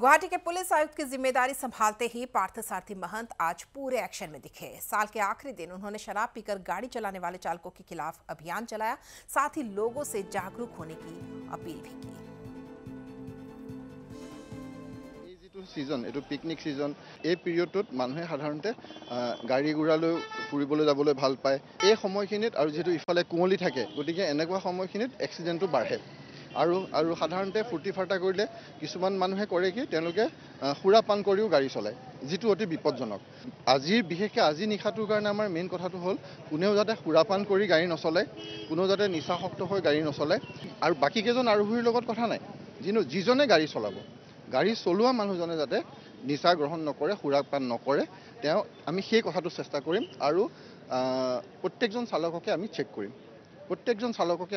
गुवाहाटी के police आयुक्त की जिम्मेदारी संभालते ही पार्थसारथी महंत आज पूरे एक्शन में दिखे। साल के आखिरी दिन उन्होंने शराब पीकर गाड़ी चलाने वाले चालकों के खिलाफ अभियान चलाया, साथ ही लोगों से जागरूक होने की अपील भी की। सीजन एटू पिकनिक सीजन ए पिरियडत मानुहे साधारणते गाड़ी गुराলৈ ফুৰিবলৈ যাবলৈ ভাল পায়। এই সময়খিনিত আৰু যেটো ইফালে কুঁৱলী থাকে, গতিকে এনেকুৱা সময়খিনিত এক্সিডেন্টটো বাঢ়ে। আৰু সাধাৰণতে ফুৰ্তি ফাৰ্তা কৰিলে কিছুমান মানুহে কৰে কি তেওঁলোকে খুৰা পান কৰিও গাড়ী চলায়, যেটো অতি বিপদজনক। বিশেষকৈ আজি নিশাটোৰ কাৰণে আমাৰ মেইন কথাটো হ'ল কোনেও যাতে খুৰা পান কৰি গাড়ী নচলায়, কোনেও যাতে নিচাসক্ত হৈ গাড়ী নচলায়। আৰু বাকি কেইজন আৰোহীৰ লগত কথা নাই, যিজনে গাড়ী চলাব, গাড়ী চলোৱা মানুহজনে যাতে নিচা গ্ৰহণ নকৰে, খুৰাপান নকৰে, আমি সেই কথাটো চেষ্টা কৰিম। আৰু প্ৰত্যেকজন চালককে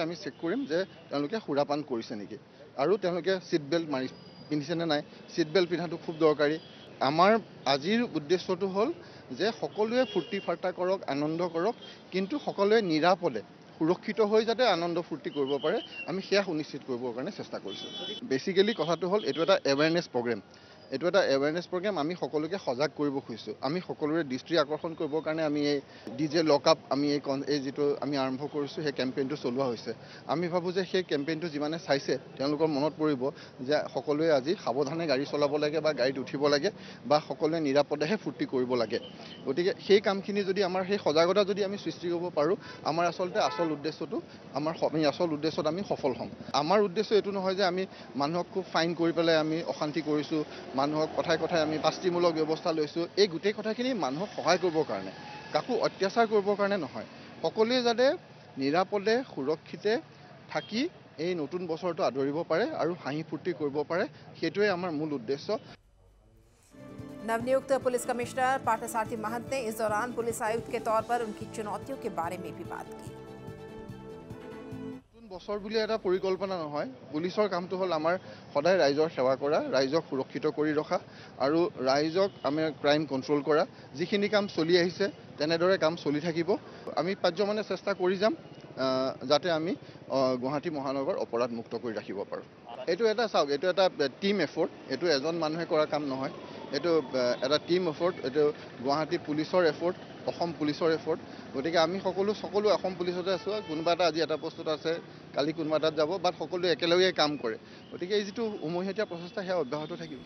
আমি চেক কৰিম, যে তেওঁলোকে খুৰাপান কৰিছে নেকি, আৰু তেওঁলোকে সিট বেল্ট পিন্ধিছে নে নাই। সিট বেল্ট পিন্ধাটো খুব দৰকাৰী। আমাৰ আজিৰ উদ্দেশ্যটো হ'ল যে সকলোৱে ফূৰ্তি ফাৰ্তা কৰক, আনন্দ কৰক, কিন্তু সকলোৱে নিৰাপদে সুৰক্ষিত হৈ যাতে আনন্দ ফূৰ্তি কৰিব পাৰে, আমি সেয়া সুনিশ্চিত কৰিবৰ কাৰণে চেষ্টা কৰিছোঁ। বেচিক্যালি কথাটো হ'ল এইটো এটা এৱেৰনেছ প্ৰগ্ৰেম। আমি সকলোকে সজাগ কৰিব খুজিছোঁ। আমি সকলোৰে দৃষ্টি আকৰ্ষণ কৰিবৰ কাৰণে আমি এই ডিজে লকআপ আমি এই যেটো আমি আৰম্ভ কৰিছোঁ, সেই কেম্পেইনটো চলোৱা হৈছে। আমি ভাবোঁ যে সেই কেম্পেইনটো যিমানে চাইছে তেওঁলোকৰ মনত পৰিব যে সকলোৱে আজি সাৱধানে গাড়ী চলাব লাগে বা গাড়ীত উঠিব লাগে বা সকলোৱে নিৰাপদেহে ফূৰ্তি কৰিব লাগে। গতিকে সেই কামখিনি যদি আমাৰ সেই সজাগতা যদি আমি সৃষ্টি কৰিব পাৰোঁ, আমাৰ আসল উদ্দেশ্যত আমি সফল হ'ম। আমাৰ উদ্দেশ্য এইটো নহয় যে আমি মানুহক খুব ফাইন কৰি পেলাই আমি অশান্তি কৰিছোঁ, মানুহক কথাই আমি শাস্তিমূলক ব্যৱস্থা লৈছোঁ। এই গোটেই কথাখিনি মানুহক সহায় কৰিবৰ কাৰণে, কাকো অত্যাচাৰ কৰিবৰ কাৰণে নহয়। সকলোৱে যাতে নিৰাপদে সুৰক্ষিতে থাকি এই নতুন বছৰটো আদৰিব পাৰে আৰু হাঁহি ফূৰ্তি কৰিব পাৰে, সেইটোৱে আমাৰ মূল উদ্দেশ্য। नवनियुक्त पुलिस कमिश्नर पार्थसारथी महंत ने इस दौरान पुलिस आयुक्त के तौर पर उनकी चुनौतियों के बारे में भी बात की। নতুন বছৰ বুলি এটা পৰিকল্পনা নহয়, পুলিচৰ কামটো হ'ল আমাৰ সদায় ৰাইজৰ সেৱা কৰা, ৰাইজক সুৰক্ষিত কৰি ৰখা আৰু ৰাইজক আমি ক্ৰাইম কণ্ট্ৰল কৰা। যিখিনি কাম চলি আহিছে তেনেদৰে কাম চলি থাকিব। আমি পাৰ্যমানে চেষ্টা কৰি যাম যাতে আমি গুৱাহাটী মহানগৰ অপৰাধ মুক্ত কৰি ৰাখিব পাৰোঁ। এইটো এটা টিম এফৰ্ট, এইটো এজন মানুহে কৰা কাম নহয়, এইটো এটা টিম এফৰ্ট। এইটো গুৱাহাটী পুলিচৰ এফৰ্ট, অসম পুলিচৰ এফৰ্ট। গতিকে আমি সকলো অসম পুলিচতে আছোঁ। কোনোবা এটা আজি এটা পোষ্টত আছে, কালি কোনোবা এটাত যাব, বাট সকলোৱে একেলগে কাম কৰে। গতিকে এই যিটো উমৈহতীয়া প্ৰচেষ্টা সেয়া অব্যাহত থাকিব।